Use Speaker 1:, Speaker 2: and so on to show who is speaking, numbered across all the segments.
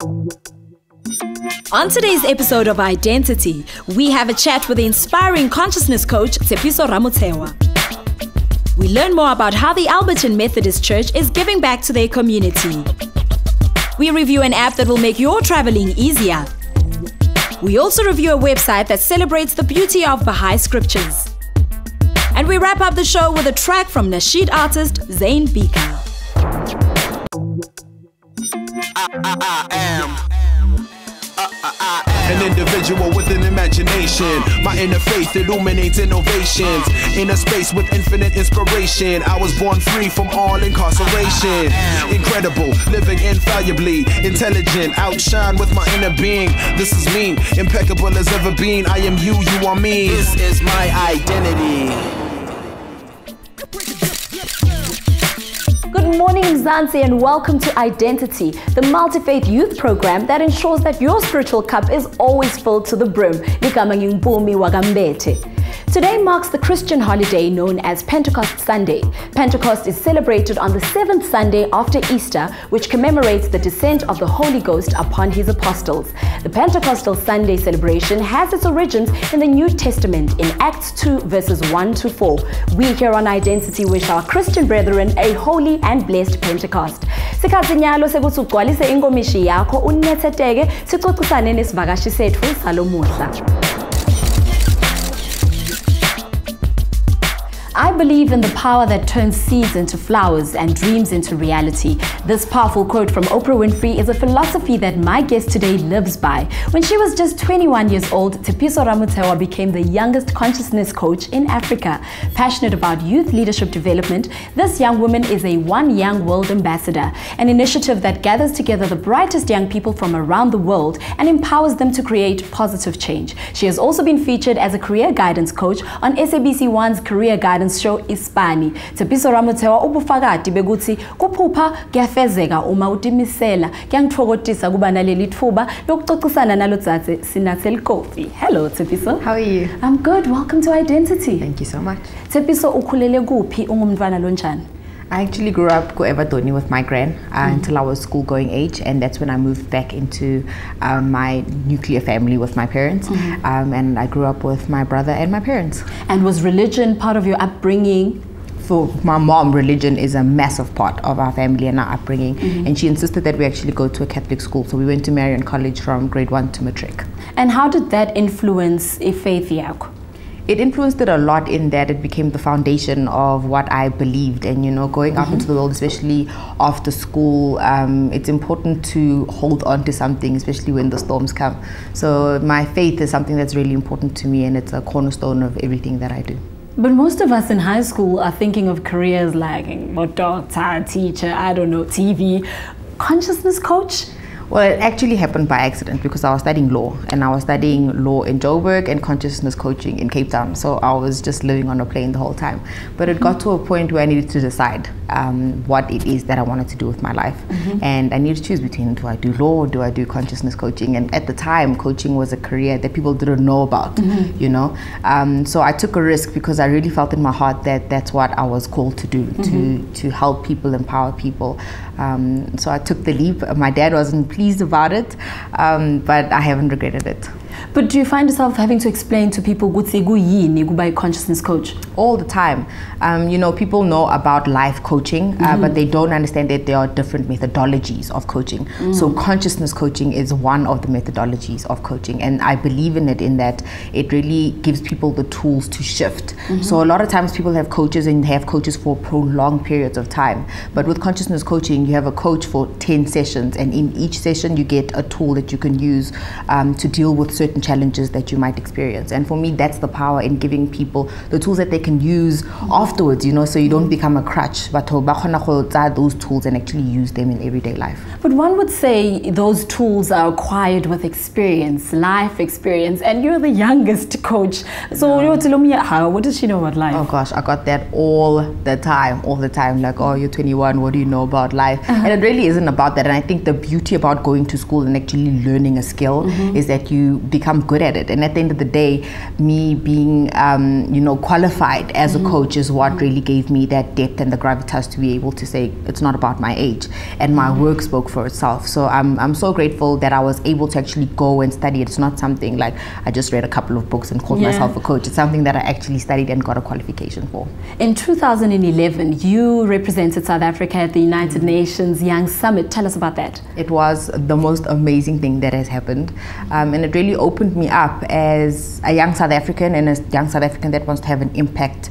Speaker 1: On today's episode of i-Dentity, we have a chat with the inspiring consciousness coach, Tshepiso Ramothewa. We learn more about how the Alberton Methodist Church is giving back to their community. We review an app that will make your traveling easier. We also review a website that celebrates the beauty of Baha'i scriptures. And we wrap up the show with a track from Nasheed artist Zayn Bika.
Speaker 2: I am an individual with an imagination. My inner faith illuminates innovations. In a space with infinite inspiration, I was born free from all incarceration. Incredible, living infallibly, intelligent, outshine with my inner being. This is me, impeccable as ever been. I am you, you are me. This is my identity.
Speaker 1: Good morning, Mzansians, and welcome to i-Dentity, the multi-faith youth program that ensures that your spiritual cup is always filled to the brim. Mpumi Mbethe. Today marks the Christian holiday known as Pentecost Sunday. Pentecost is celebrated on the 7th Sunday after Easter, which commemorates the descent of the Holy Ghost upon his apostles. The Pentecostal Sunday celebration has its origins in the New Testament in Acts 2 verses 1 to 4. We here on i-Dentity wish our Christian brethren a holy and blessed Pentecost. Sikhathi nyalo sekuthi ugcwalise inkomishi yakho unethetheke sixoxisane nesivakashi sethu salomuhla. I believe in the power that turns seeds into flowers and dreams into reality. This powerful quote from Oprah Winfrey is a philosophy that my guest today lives by. When she was just 21 years old, Tshepiso Ramothewa became the youngest consciousness coach in Africa. Passionate about youth leadership development, this young woman is a One Young World Ambassador, an initiative that gathers together the brightest young people from around the world and empowers them to create positive change. She has also been featured as a career guidance coach on SABC 1's Career Guidance show Ispani. Tshepiso Ramothewa ubufakadi bekuthi kuphupha kuyafezeka uma utimisela. Kuyangithokozisa kuba naleli thuba lokuxoxisana nalo dzadze sinathel coffee. Hello Tshepiso.
Speaker 3: How are you?
Speaker 1: I'm good. Welcome to i-Dentity.
Speaker 3: Thank you so much.
Speaker 1: Tshepiso ukhulele kuphi ungumntwana lonjani?
Speaker 3: I actually grew up Ko-Evadoni with my gran until I was school going age, and that's when I moved back into my nuclear family with my parents. And I grew up with my brother and my parents.
Speaker 1: And was religion part of your upbringing?
Speaker 3: For my mom, religion is a massive part of our family and our upbringing, and she insisted that we actually go to a Catholic school. So we went to Marian College from grade 1 to matric.
Speaker 1: And how did that influence faith yakho?
Speaker 3: It influenced it a lot in that it became the foundation of what I believed. And, you know, going out into the world, especially after school, it's important to hold on to something, especially when the storms come. So my faith is something that's really important to me, and it's a cornerstone of everything that I do.
Speaker 1: But most of us in high school are thinking of careers like doctor, teacher, I don't know, TV, consciousness coach.
Speaker 3: Well, it actually happened by accident because I was studying law, and I was studying law in Joburg and consciousness coaching in Cape Town. So I was just living on a plane the whole time. But it got to a point where I needed to decide what it is that I wanted to do with my life. And I needed to choose between, do I do law or do I do consciousness coaching? And at the time, coaching was a career that people didn't know about, you know. So I took a risk because I really felt in my heart that that's what I was called to do, to help people, empower people. So I took the leap. My dad wasn't pleased about it, but I haven't regretted it.
Speaker 1: But do you find yourself having to explain to people by consciousness coach?
Speaker 3: All the time. You know, people know about life coaching, but they don't understand that there are different methodologies of coaching. So consciousness coaching is one of the methodologies of coaching, and I believe in it in that it really gives people the tools to shift. So a lot of times people have coaches and they have coaches for prolonged periods of time, but with consciousness coaching you have a coach for 10 sessions, and in each session you get a tool that you can use to deal with certain challenges that you might experience. And for me, that's the power in giving people the tools that they can use afterwards, you know, so you don't become a crutch, but those tools and actually use them in everyday life.
Speaker 1: But one would say those tools are acquired with experience, life experience, and you're the youngest coach. So what does she know about life?
Speaker 3: Oh gosh, I got that all the time, like, oh, you're 21, what do you know about life? And it really isn't about that. And I think the beauty about going to school and actually learning a skill is that you become good at it. And at the end of the day, me being, you know, qualified as a coach is what really gave me that depth and the gravitas to be able to say it's not about my age, and my work spoke for itself. So I'm so grateful that I was able to actually go and study. It's not something like I just read a couple of books and called myself a coach. It's something that I actually studied and got a qualification for.
Speaker 1: In 2011, you represented South Africa at the United Nations Young Summit. Tell us about that.
Speaker 3: It was the most amazing thing that has happened, and it really opened me up as a young South African and a young South African that wants to have an impact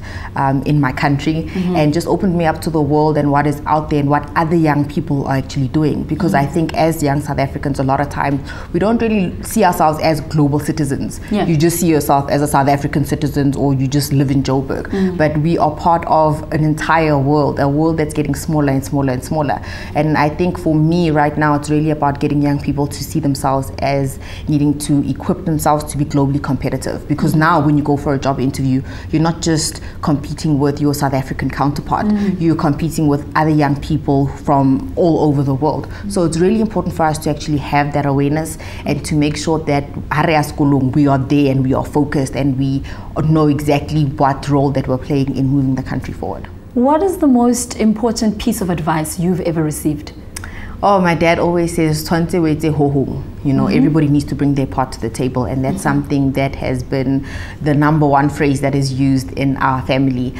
Speaker 3: in my country, and just opened me up to the world and what is out there and what other young people are actually doing. Because I think as young South Africans, a lot of times we don't really see ourselves as global citizens. You just see yourself as a South African citizen, or you just live in Joburg. But we are part of an entire world, a world that's getting smaller and smaller and smaller. And I think for me right now, it's really about getting young people to see themselves as needing to equip themselves to be globally competitive. Because now when you go for a job interview, you're not just competing with your South African counterpart, you're competing with other young people from all over the world. So it's really important for us to actually have that awareness and to make sure that we are there and we are focused and we know exactly what role that we're playing in moving the country forward.
Speaker 1: What is the most important piece of advice you've ever received?
Speaker 3: Oh, my dad always says, "Tshwantse we etse ho ho." You know, everybody needs to bring their part to the table, and that's something that has been the #1 phrase that is used in our family.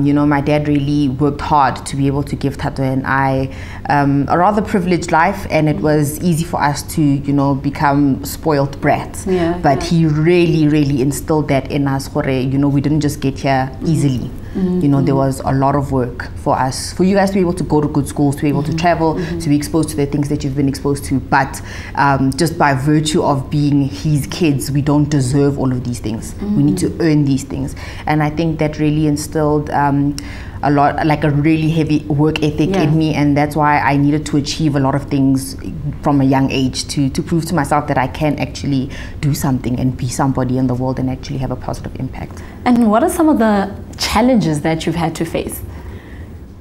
Speaker 3: You know, my dad really worked hard to be able to give Tato and I a rather privileged life, and it was easy for us to, you know, become spoiled brats. But he really, really instilled that in us. You know, we didn't just get here easily. You know, there was a lot of work for us, for you guys to be able to go to good schools, to be able to travel, to be exposed to the things that you've been exposed to. But just by virtue of being his kids, we don't deserve all of these things. We need to earn these things. And I think that really instilled a lot, like a really heavy work ethic in me, and that's why I needed to achieve a lot of things from a young age to prove to myself that I can actually do something and be somebody in the world and actually have a positive impact.
Speaker 1: And what are some of the challenges that you've had to face?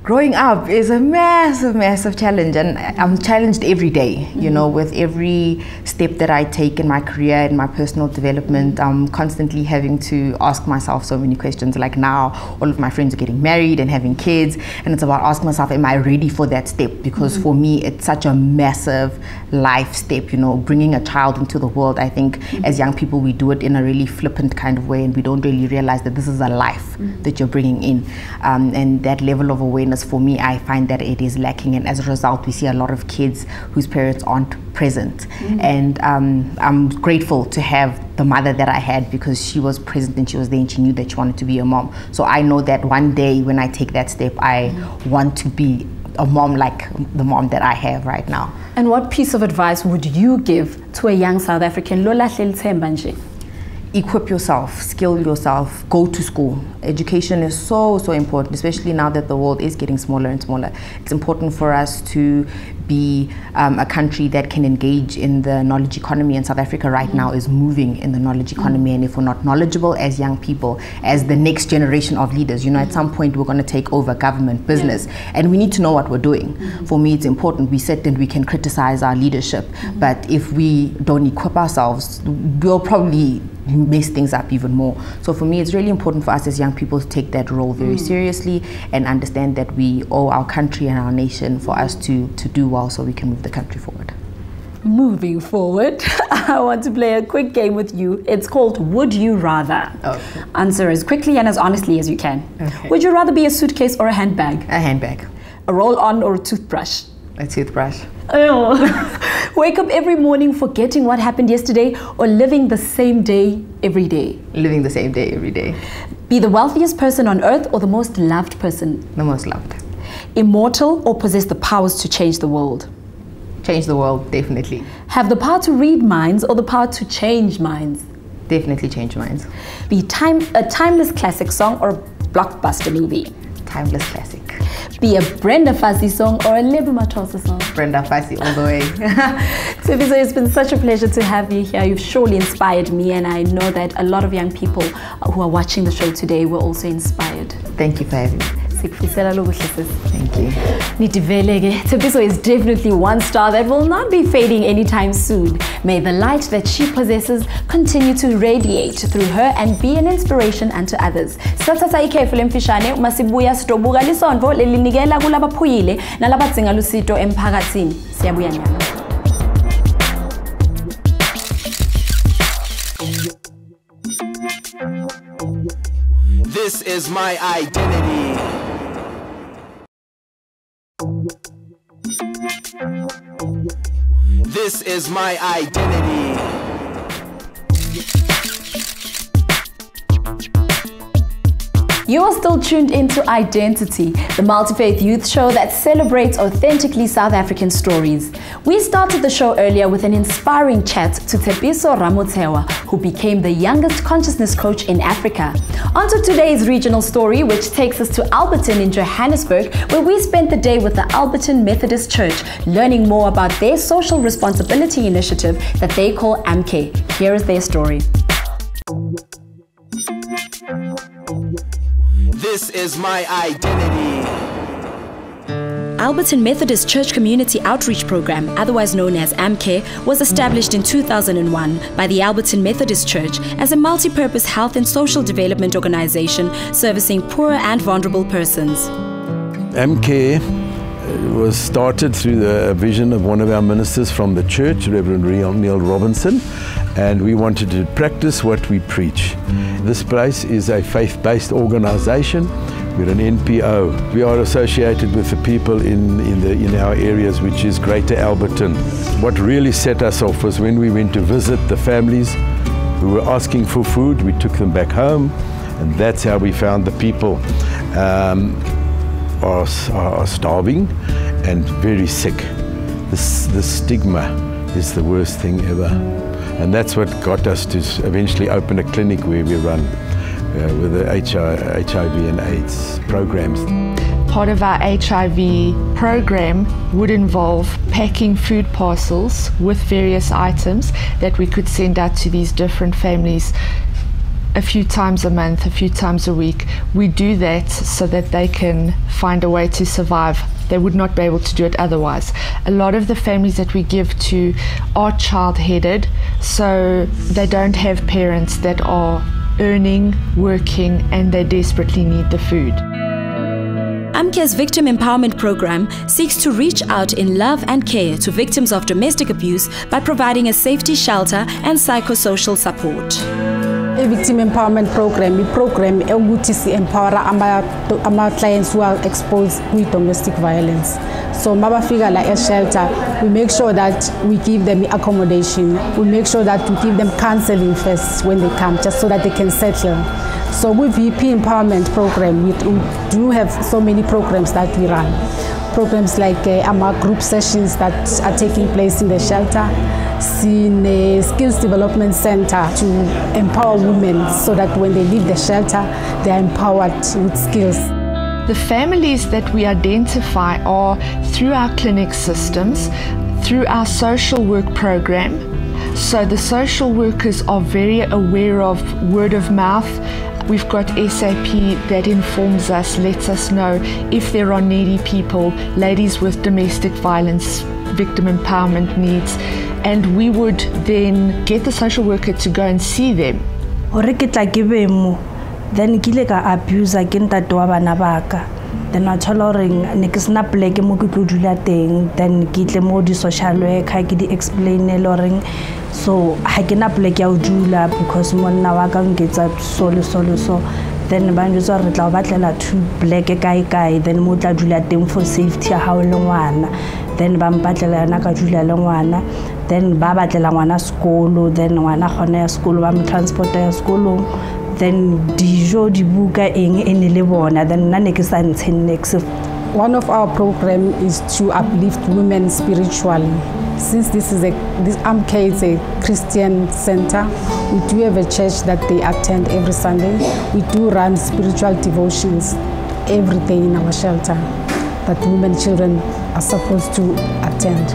Speaker 3: Growing up is a massive, massive challenge, and I'm challenged every day, you know, with every step that I take in my career, in my personal development. I'm constantly having to ask myself so many questions. Like now, all of my friends are getting married and having kids, and it's about asking myself, am I ready for that step? Because for me, it's such a massive life step, you know, bringing a child into the world. I think as young people, we do it in a really flippant kind of way, and we don't really realize that this is a life that you're bringing in. And that level of awareness, for me, I find that it is lacking, and as a result we see a lot of kids whose parents aren't present. And I'm grateful to have the mother that I had, because she was present and she was there and she knew that she wanted to be a mom. So I know that one day when I take that step, I want to be a mom like the mom that I have right now.
Speaker 1: And what piece of advice would you give to a young South African?
Speaker 3: Equip yourself, skill yourself, go to school. Education is so, so important, especially now that the world is getting smaller and smaller. It's important for us to be a country that can engage in the knowledge economy, and South Africa right now is moving in the knowledge economy. And if we're not knowledgeable as young people, as the next generation of leaders, you know, at some point we're going to take over government, business, and we need to know what we're doing. For me, it's important. We sit and we can criticize our leadership, but if we don't equip ourselves, we'll probably mess things up even more. So for me, it's really important for us as young people to take that role very seriously and understand that we owe our country and our nation for us to do well, so we can move the country forward.
Speaker 1: Moving forward, I want to play a quick game with you. It's called Would You Rather.
Speaker 3: Okay.
Speaker 1: Answer as quickly and as honestly as you can.
Speaker 3: Okay.
Speaker 1: Would you rather be a suitcase or a handbag?
Speaker 3: A handbag.
Speaker 1: A roll-on or a toothbrush?
Speaker 3: A toothbrush.
Speaker 1: Oh. Wake up every morning forgetting what happened yesterday, or living the same day every day?
Speaker 3: Living the same day every day.
Speaker 1: Be the wealthiest person on earth or the most loved person?
Speaker 3: The most loved.
Speaker 1: Immortal or possess the powers to change the world?
Speaker 3: Change the world, definitely.
Speaker 1: Have the power to read minds or the power to change minds?
Speaker 3: Definitely change minds.
Speaker 1: Be a timeless classic song or a blockbuster movie?
Speaker 3: Timeless classic.
Speaker 1: Be a Brenda Fassie song or a Lebo Mathosa song?
Speaker 3: Brenda Fassie all the way.
Speaker 1: Tifiso, it's been such a pleasure to have you here. You've surely inspired me, and I know that a lot of young people who are watching the show today were also inspired.
Speaker 3: Thank you for having me. Thank you.
Speaker 1: Nitiveleke. Tepiso is definitely one star that will not be fading anytime soon. May the light that she possesses continue to radiate through her and be an inspiration unto others. Sathatha ikhefule mfishane masibuya sitobuka lisondvo lelinikela kulabaphuyile nalabatsinga lusito emphakathini. Siyabuya nyama.
Speaker 2: This is my identity. This is my identity.
Speaker 1: You are still tuned into i-Dentity, the multi-faith youth show that celebrates authentically South African stories. We started the show earlier with an inspiring chat to Tepiso Ramotewa, who became the youngest consciousness coach in Africa. On to today's regional story, which takes us to Alberton in Johannesburg, where we spent the day with the Alberton Methodist Church, learning more about their social responsibility initiative that they call AMK. Here is their story.
Speaker 2: This is my identity.
Speaker 1: Alberton Methodist Church Community Outreach Program, otherwise known as AMK, was established in 2001 by the Alberton Methodist Church as a multi-purpose health and social development organization servicing poor and vulnerable persons.
Speaker 4: AMK was started through the vision of one of our ministers from the church, Reverend Neil Robinson, and we wanted to practice what we preach. This place is a faith-based organization. We're an NPO. We are associated with the people in our areas, which is Greater Alberton. What really set us off was when we went to visit the families who were asking for food. We took them back home, and that's how we found the people are starving and very sick. The stigma is the worst thing ever. And that's what got us to eventually open a clinic where we run with the HIV and AIDS programs.
Speaker 5: Part of our HIV program would involve packing food parcels with various items that we could send out to these different families a few times a month, a few times a week. We do that so that they can find a way to survive. They would not be able to do it otherwise. A lot of the families that we give to are child-headed, so they don't have parents that are earning, working, and they desperately need the food.
Speaker 1: AMK's Victim Empowerment Program seeks to reach out in love and care to victims of domestic abuse by providing a safety shelter and psychosocial support.
Speaker 6: A Victim Empowerment Program, a program ukuthi empower ama clients who are exposed to domestic violence. So mabafika la a shelter, we make sure that we give them accommodation. We make sure that we give them counseling first when they come, just so that they can settle. So with VP Empowerment Program, we do have so many programs that we run. Programs like our group sessions that are taking place in the shelter, in a skills development center to empower women so that when they leave the shelter, they are empowered with skills.
Speaker 5: The families that we identify are through our clinic systems, through our social work program. So the social workers are very aware of word of mouth. We've got SAP that informs us, lets us know if there are needy people, ladies with domestic violence, victim empowerment needs, and we would then get the social worker to go and see them.
Speaker 7: Then kile ka abuse again that wa bana baka. Then I tell her ne ke sna pleke mo ke tlo dula teng, then ke tle mo di social worker ke di explain loring. So ha ke na pleke ya dula because monna wa ka ngetsa so then ba njutsa re tla batlela two black kai then mo tla dula teng for safety ya ha o le ngwana. Then ba mpatlela yana ka dula le ngwana, then ba batlela ngwana sekolo, then ngwana gona ya sekolo ba mo transport ya sekolo. Then dijo dibuka eng le bona, then nna ne ke sa ntsheng next.
Speaker 6: One of our program is to uplift women spiritually. Since this AMK is a Christian center, we do have a church that they attend every Sunday. We do run spiritual devotions every day in our shelter that women and children are supposed to attend.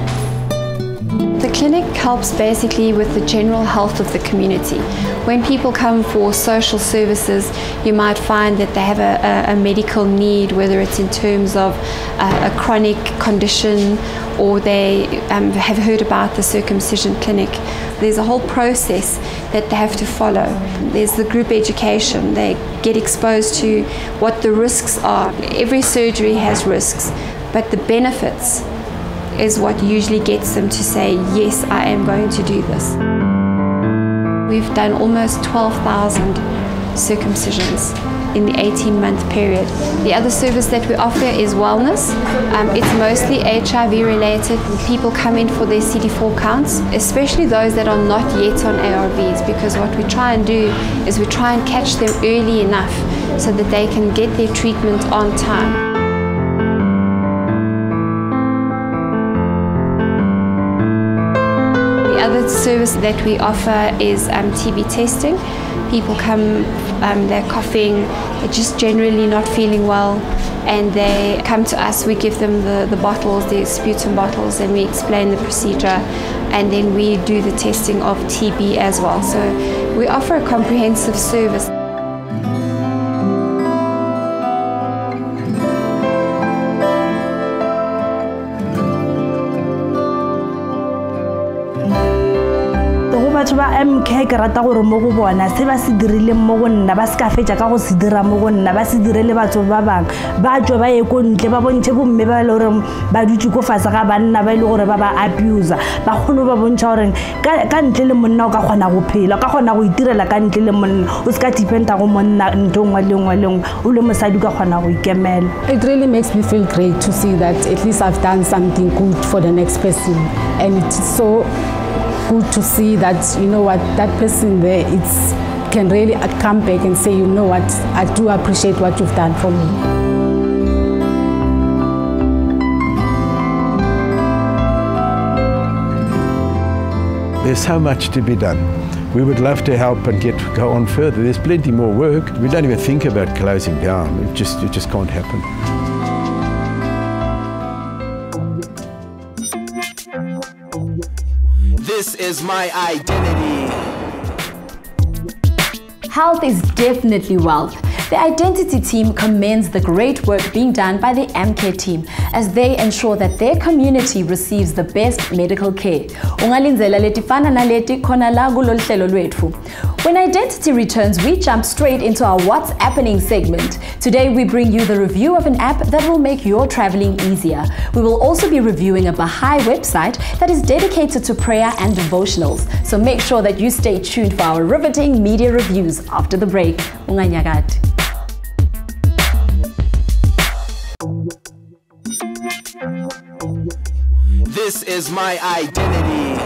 Speaker 8: The clinic helps basically with the general health of the community. When people come for social services, you might find that they have a medical need, whether it's in terms of a chronic condition, or they have heard about the circumcision clinic. There's a whole process that they have to follow. There's the group education. They get exposed to what the risks are. Every surgery has risks, but the benefits is what usually gets them to say, yes, I am going to do this. We've done almost 12,000 circumcisions in the 18-month period. The other service that we offer is wellness. It's mostly HIV related. People come in for their CD4 counts, especially those that are not yet on ARVs, because what we try and do is we try and catch them early enough so that they can get their treatment on time. The other service that we offer is TB testing. People come, they're coughing, they're just generally not feeling well, and they come to us. We give them the bottles, the sputum bottles, and we explain the procedure, and then we do the testing of TB as well. So we offer a comprehensive service.
Speaker 7: batho ba MK ke rata gore mo go bona se ba se dirile mo go nna ba se ka fetša ka go se dira mo go nna ba se direle batho ba bang ba tšwa ba ye ko ntle ba bontshe bomme ba le gore ba dutse ko fase ga banna ba ile gore ba ba abuse ba kgone ba bontsha gore ka ntle le monna o ka kgona go phela ka kgona go itirela ka ntle le monna o se ka dependa go monna ntongwa lengwe o le mosadi ka kgona go ikemela.
Speaker 6: It really makes me feel great to see that at least I've done something good for the next person, and it's so good to see that, you know what, that person there, it's can really come back and say, you know what, I do appreciate what you've done for me.
Speaker 4: There's so much to be done. We would love to help and go on further. There's plenty more work. We don't even think about closing down. It just can't happen.
Speaker 2: This is my identity.
Speaker 1: Health is definitely wealth. The Identity team commends the great work being done by the MK team as they ensure that their community receives the best medical care. When Identity returns, we jump straight into our What's Happening segment. Today we bring you the review of an app that will make your traveling easier. We will also be reviewing a Baha'i website that is dedicated to prayer and devotionals. So make sure that you stay tuned for our riveting media reviews after the break.
Speaker 2: This is my identity.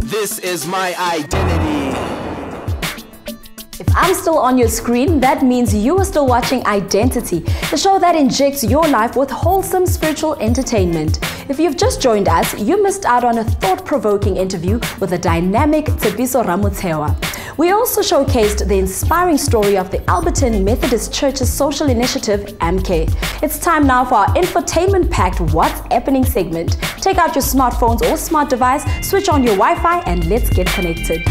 Speaker 2: This is my identity.
Speaker 1: If I'm still on your screen, that means you are still watching Identity, the show that injects your life with wholesome spiritual entertainment. If you've just joined us, you missed out on a thought-provoking interview with the dynamic Tsepiso Ramutewa. We also showcased the inspiring story of the Alberton Methodist Church's social initiative, MK. It's time now for our infotainment-packed What's Happening segment. Take out your smartphones or smart device, switch on your Wi-Fi, and let's get connected.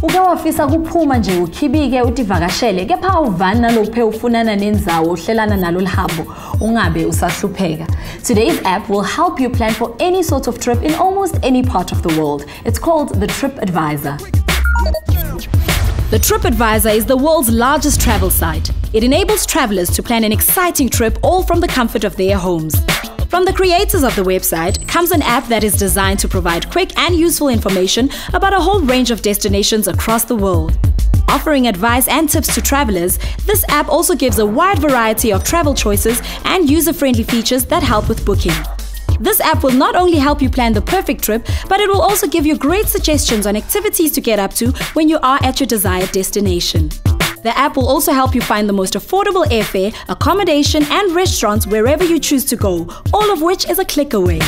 Speaker 1: Uke wafisa kuphuma nje ukhibike utivakashele kepha uvana lokuphe ufunana nendzawo uhlelana nalo lihambo ungabe usahlupheka. Today's app will help you plan for any sort of trip in almost any part of the world. It's called the TripAdvisor. The TripAdvisor is the world's largest travel site. It enables travelers to plan an exciting trip all from the comfort of their homes. From the creators of the website comes an app that is designed to provide quick and useful information about a whole range of destinations across the world. Offering advice and tips to travelers, this app also gives a wide variety of travel choices and user-friendly features that help with booking. This app will not only help you plan the perfect trip, but it will also give you great suggestions on activities to get up to when you are at your desired destination. The app will also help you find the most affordable airfare, accommodation and restaurants wherever you choose to go, all of which is a click away.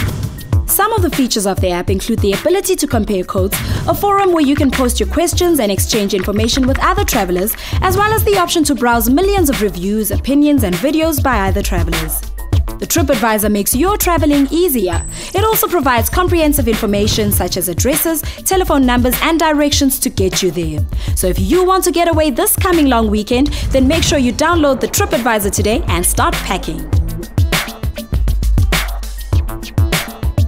Speaker 1: Some of the features of the app include the ability to compare quotes, a forum where you can post your questions and exchange information with other travelers, as well as the option to browse millions of reviews, opinions, and videos by other travelers. The TripAdvisor makes your traveling easier. It also provides comprehensive information such as addresses, telephone numbers, and directions to get you there. So if you want to get away this coming long weekend, then make sure you download the TripAdvisor today and start packing.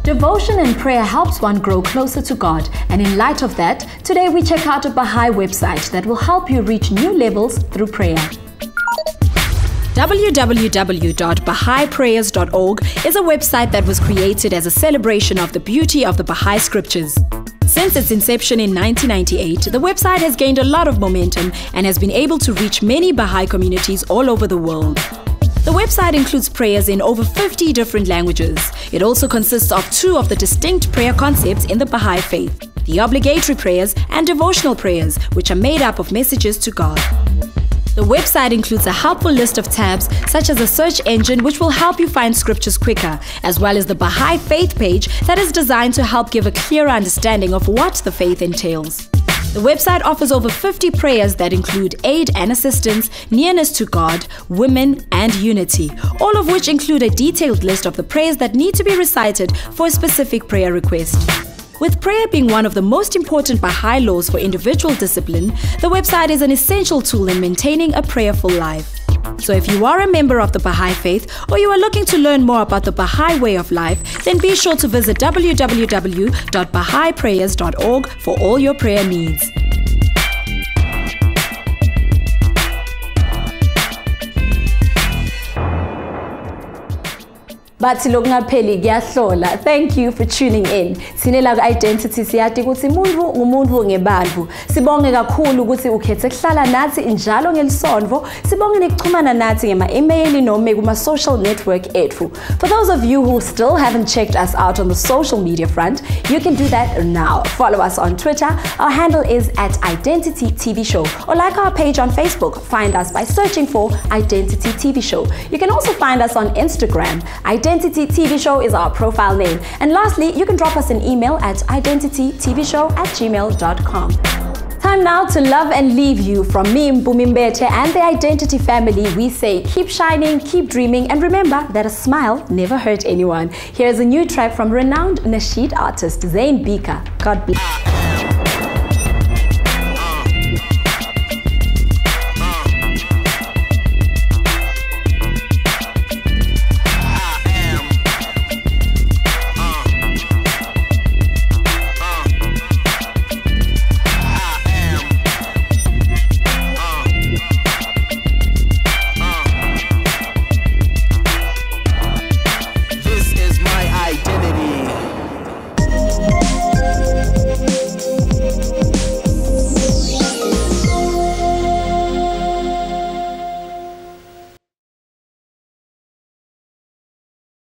Speaker 1: Devotion and prayer helps one grow closer to God, and in light of that, today we check out a Baha'i website that will help you reach new levels through prayer. www.bahaiprayers.org is a website that was created as a celebration of the beauty of the Baha'i scriptures. Since its inception in 1998, the website has gained a lot of momentum and has been able to reach many Baha'i communities all over the world. The website includes prayers in over 50 different languages. It also consists of 2 of the distinct prayer concepts in the Baha'i faith: the obligatory prayers and devotional prayers, which are made up of messages to God. The website includes a helpful list of tabs, such as a search engine which will help you find scriptures quicker, as well as the Baha'i faith page that is designed to help give a clearer understanding of what the faith entails. The website offers over 50 prayers that include aid and assistance, nearness to God, women, and unity, all of which include a detailed list of the prayers that need to be recited for a specific prayer request. With prayer being one of the most important Baha'i laws for individual discipline, the website is an essential tool in maintaining a prayerful life. So if you are a member of the Baha'i faith or you are looking to learn more about the Baha'i way of life, then be sure to visit www.bahaiprayers.org for all your prayer needs. Bathi lokungapheli kuyahlola. Thank you for tuning in. Sinela ku-i-Identity siyati ukuthi umuntu ngumuntu ngebandlu. Sibonge kakhulu ukuthi ukhethe kuhlala nathi njalo ngelisonvo. Sibonge nikuxhumana nathi ngema-email noma kuma-social network ethu. For those of you who still haven't checked us out on the social media front, you can do that now. Follow us on Twitter. Our handle is @i-Dentity TV Show, or like our page on Facebook. Find us by searching for i-Dentity TV Show. You can also find us on Instagram. i-Dentity TV Show is our profile name. And lastly, you can drop us an email at identitytvshow@gmail.com. Time now to love and leave you. From me, Mpumi Mbethe, and the i-Dentity family, we say keep shining, keep dreaming, and remember that a smile never hurt anyone. Here's a new track from renowned Nasheed artist Zayn Bika. God bless.